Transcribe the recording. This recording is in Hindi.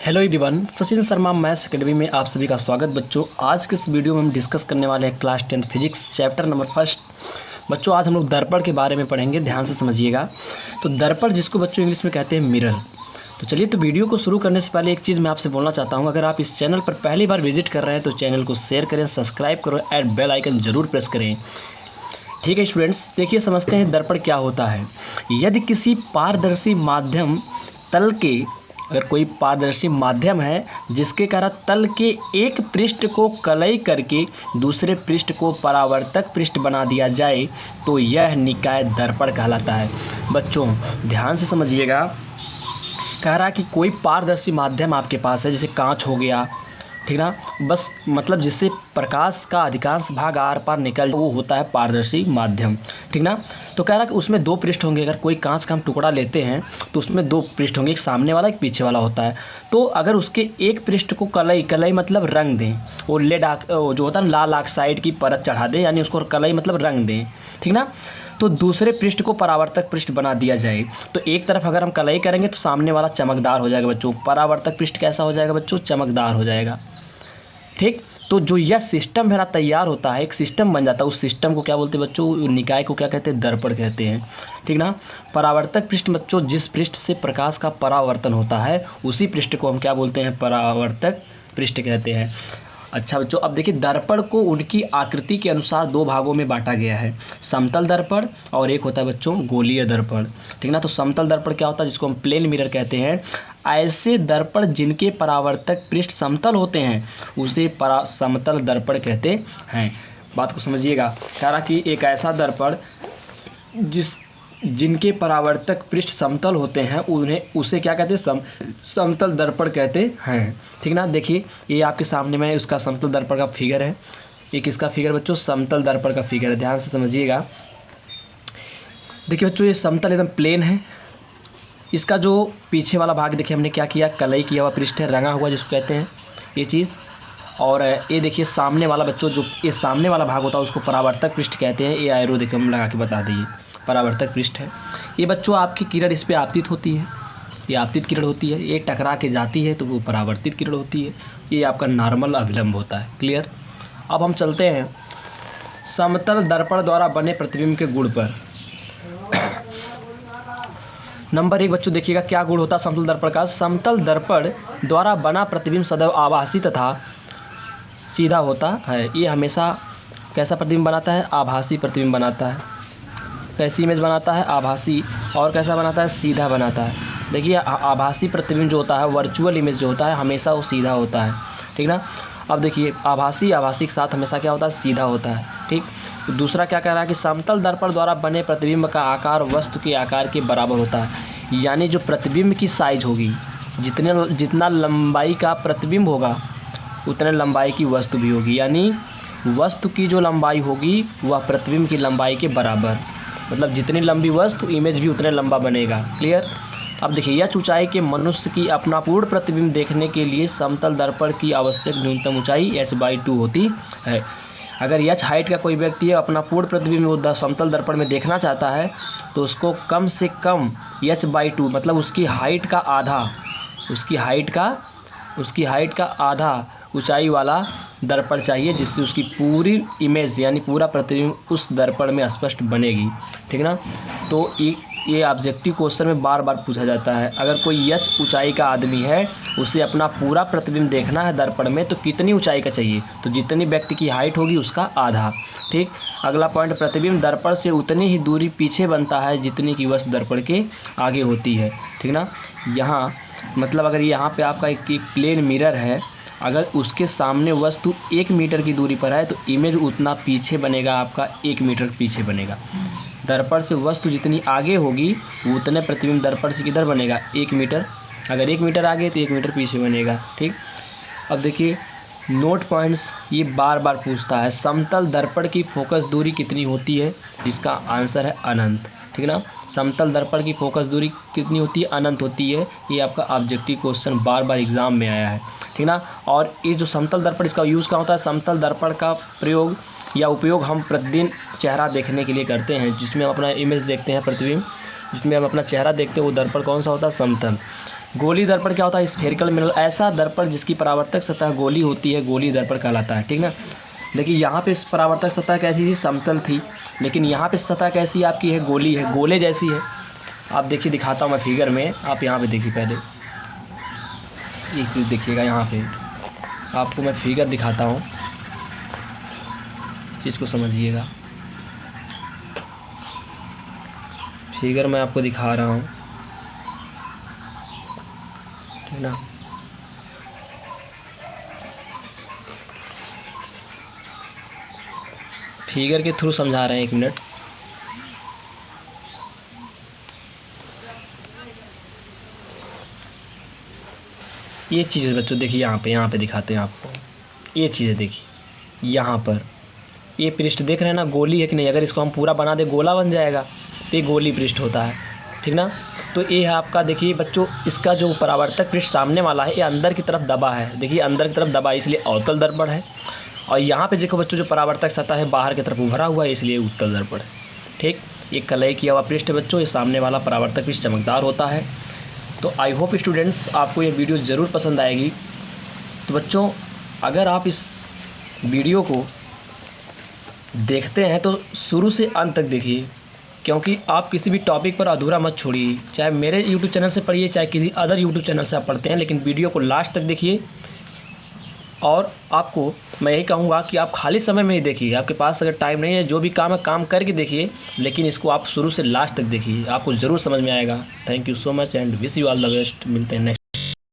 Hello everyone, Sachin Sharma maths academy में आप सभी का स्वागत। बच्चों, आज के इस वीडियो में हम डिस्कस करने वाले हैं क्लास 10 फिजिक्स चैप्टर नंबर 1। बच्चों, आज हम लोग दर्पण के बारे में पढ़ेंगे, ध्यान से समझिएगा। तो दर्पण जिसको बच्चों इंग्लिश में कहते हैं मिरर। तो चलिए, तो वीडियो को शुरू करने से पहले एक चीज़ मैं आपसे बोलना चाहता हूँ। अगर आप इस चैनल पर पहली बार विजिट कर रहे हैं तो चैनल को शेयर करें, सब्सक्राइब करो और बेल आइकन ज़रूर प्रेस करें। ठीक है स्टूडेंट्स, देखिए समझते हैं दर्पण क्या होता है। यदि किसी पारदर्शी माध्यम तल के अगर कोई पारदर्शी माध्यम है जिसके कारण तल के एक पृष्ठ को कलई करके दूसरे पृष्ठ को परावर्तक पृष्ठ बना दिया जाए तो यह निकाय दर्पण कहलाता है। बच्चों ध्यान से समझिएगा, कह रहा है कि कोई पारदर्शी माध्यम आपके पास है, जैसे कांच हो गया, ठीक ना, बस मतलब जिससे प्रकाश का अधिकांश भाग आर पार निकल, वो होता है पारदर्शी माध्यम, ठीक ना। तो कह रहा है कि उसमें दो पृष्ठ होंगे। अगर कोई कांच का हम टुकड़ा लेते हैं तो उसमें दो पृष्ठ होंगे, एक सामने वाला एक पीछे वाला होता है। तो अगर उसके एक पृष्ठ को कलई मतलब रंग दें, वो जो होता है लाल ऑक्साइड की परत चढ़ा दें, यानी उसको कलई मतलब रंग दें, ठीक ना। तो दूसरे पृष्ठ को परावर्तक पृष्ठ बना दिया जाए तो एक तरफ अगर हम कलई करेंगे तो सामने वाला चमकदार हो जाएगा बच्चों। परावर्तक पृष्ठ कैसा हो जाएगा बच्चों? चमकदार हो जाएगा। ठीक, तो जो यह सिस्टम है ना तैयार होता है, एक सिस्टम बन जाता है। उस सिस्टम को क्या बोलते हैं बच्चों? निकाय को क्या कहते हैं? दर्पण कहते हैं, ठीक ना। परावर्तक पृष्ठ बच्चों, जिस पृष्ठ से प्रकाश का परावर्तन होता है उसी पृष्ठ को हम क्या बोलते हैं? परावर्तक पृष्ठ कहते हैं। अच्छा बच्चों, अब देखिए दर्पण को उनकी आकृति के अनुसार दो भागों में बांटा गया है, समतल दर्पण और एक होता है बच्चों गोलीय दर्पण, ठीक ना। तो समतल दर्पण क्या होता है? जिसको हम प्लेन मिरर कहते हैं। ऐसे दर्पण जिनके परावर्तक पृष्ठ समतल होते हैं उसे समतल दर्पण कहते हैं। बात को समझिएगा, कह रहा कि एक ऐसा दर्पण जिनके परावर्तक पृष्ठ समतल होते हैं उसे क्या कहते हैं? समतल दर्पण कहते हैं, ठीक ना। देखिए ये आपके सामने में उसका समतल दर्पण का फिगर है। एक इसका फिगर बच्चों समतल दर्पण का फिगर है, ध्यान से समझिएगा। देखिए बच्चों, ये समतल एकदम प्लेन है। इसका जो पीछे वाला भाग देखिए हमने क्या किया? कलई किया हुआ पृष्ठ है, रंगा हुआ जिसको कहते हैं ये चीज़। और ये देखिए सामने वाला बच्चों, जो ये सामने वाला भाग होता है उसको परावर्तक पृष्ठ कहते हैं। ये एरो देखिए हम लगा के बता दिए, परावर्तक पृष्ठ है। ये बच्चों आपकी किरण इस पर आपतित होती है, ये आपतित किरण होती है। ये टकरा के जाती है तो वो परावर्तित किरण होती है। ये आपका नॉर्मल अभिलंब होता है। क्लियर? अब हम चलते हैं समतल दर्पण द्वारा बने प्रतिबिंब के गुण पर। नंबर 1 बच्चों देखिएगा क्या गुण होता है समतल दर्पण का। समतल दर्पण द्वारा बना प्रतिबिंब सदैव आभासी तथा सीधा होता है। ये हमेशा कैसा प्रतिबिंब बनाता है? आभासी प्रतिबिंब बनाता है। कैसी इमेज बनाता है? आभासी। और कैसा बनाता है? सीधा बनाता है। देखिए आभासी प्रतिबिंब जो होता है, वर्चुअल इमेज जो होता है, हमेशा वो सीधा होता है, ठीक ना। अब देखिए आभासी के साथ हमेशा क्या होता है? सीधा होता है, ठीक। तो दूसरा क्या कह रहा है कि समतल दर्पण द्वारा बने प्रतिबिंब का आकार वस्तु के आकार के बराबर होता है। यानी जो प्रतिबिंब की साइज होगी, जितना लंबाई का प्रतिबिंब होगा उतने लंबाई की वस्तु भी होगी। यानी वस्तु की जो लंबाई होगी वह प्रतिबिंब की लंबाई के बराबर, मतलब जितनी लंबी वस्तु इमेज भी उतने लंबा बनेगा। क्लियर? अब देखिए यह ऊंचाई के मनुष्य की अपना पूर्ण प्रतिबिंब देखने के लिए समतल दर्पण की आवश्यक न्यूनतम ऊंचाई h/2 होती है। अगर h हाइट का कोई व्यक्ति है अपना पूर्ण प्रतिबिंब समतल दर्पण में देखना चाहता है तो उसको कम से कम h/2 मतलब उसकी हाइट का आधा ऊंचाई वाला दर्पण चाहिए, जिससे उसकी पूरी इमेज यानी पूरा प्रतिबिंब उस दर्पण में स्पष्ट बनेगी, ठीक ना। तो ये ऑब्जेक्टिव क्वेश्चन में बार बार पूछा जाता है। अगर कोई h ऊंचाई का आदमी है, उसे अपना पूरा प्रतिबिंब देखना है दर्पण में, तो कितनी ऊंचाई का चाहिए? तो जितनी व्यक्ति की हाइट होगी उसका आधा, ठीक। अगला पॉइंट, प्रतिबिंब दर्पण से उतनी ही दूरी पीछे बनता है जितनी की वस्तु दर्पण के आगे होती है, ठीक ना। यहाँ मतलब अगर यहाँ पे आपका एक प्लेन मिरर है, अगर उसके सामने वस्तु 1 मीटर की दूरी पर है तो इमेज उतना पीछे बनेगा, आपका 1 मीटर पीछे बनेगा। दर्पण से वस्तु जितनी आगे होगी उतने प्रतिबिंब दर्पण से किधर बनेगा? 1 मीटर। अगर 1 मीटर आगे तो 1 मीटर पीछे बनेगा, ठीक। अब देखिए नोट पॉइंट्स ये बार बार पूछता है। समतल दर्पण की फोकस दूरी कितनी होती है? इसका आंसर है अनंत, ठीक ना। समतल दर्पण की फोकस दूरी कितनी होती है? अनंत होती है। ये आपका ऑब्जेक्टिव क्वेश्चन बार बार एग्जाम में आया है, ठीक ना। और ये जो समतल दर्पण, इसका यूज़ क्या होता है? समतल दर्पण का प्रयोग या उपयोग हम प्रतिदिन चेहरा देखने के लिए करते हैं, जिसमें हम अपना इमेज देखते हैं प्रतिबिंब, जिसमें हम अपना चेहरा देखते हैं। वो दर्पण कौन सा होता है? समतल। गोली दर्पण क्या होता है? स्फेरिकल मिरर, ऐसा दर्पण जिसकी परावर्तक सतह गोली होती है, गोली दर्पण कहलाता है। ठीक ना। देखिए यहाँ पे परावर्तक सतह कैसी थी? समतल थी, लेकिन यहाँ पे सतह कैसी आपकी है? गोली है, गोले जैसी है। आप देखिए, दिखाता हूँ मैं फिगर में, आप यहाँ पे देखिए पहले एक चीज़ देखिएगा। यहाँ पे आपको मैं फिगर दिखाता हूँ, चीज़ को समझिएगा। फिगर मैं आपको दिखा रहा हूँ, ठीक ना। फिगर के थ्रू समझा रहे हैं, 1 मिनट। ये चीज़ें बच्चों देखिए, यहाँ पे दिखाते हैं आपको। ये चीज़ें देखिए, यहाँ पर ये पृष्ठ देख रहे हैं ना, गोली है कि नहीं? अगर इसको हम पूरा बना दे गोला बन जाएगा, तो ये गोली पृष्ठ होता है। ठीक ना। तो ये है आपका, देखिए बच्चों, इसका जो परावर्तक पृष्ठ सामने वाला है, ये अंदर की तरफ दबा है। देखिए अंदर की तरफ दबा है, इसलिए अवतल दर्पण है। और यहाँ पे देखो बच्चों, जो परावर्तक सतह है बाहर की तरफ उभरा हुआ है, इसलिए उत्तल दर्पण है। ठीक, ये कलई किया हुआ पृष्ठ है बच्चों, ये सामने वाला परावर्तक पृष्ठ चमकदार होता है। तो आई होप स्टूडेंट्स आपको ये वीडियो ज़रूर पसंद आएगी। तो बच्चों, अगर आप इस वीडियो को देखते हैं तो शुरू से अंत तक देखिए, क्योंकि आप किसी भी टॉपिक पर अधूरा मत छोड़िए। चाहे मेरे यूट्यूब चैनल से पढ़िए, चाहे किसी अदर यूट्यूब चैनल से आप पढ़ते हैं, लेकिन वीडियो को लास्ट तक देखिए। और आपको मैं यही कहूँगा कि आप खाली समय में ही देखिए। आपके पास अगर टाइम नहीं है, जो भी काम है काम करके देखिए, लेकिन इसको आप शुरू से लास्ट तक देखिए, आपको ज़रूर समझ में आएगा। Thank you so much and wish you all the best. मिलते हैं नेक्स्ट।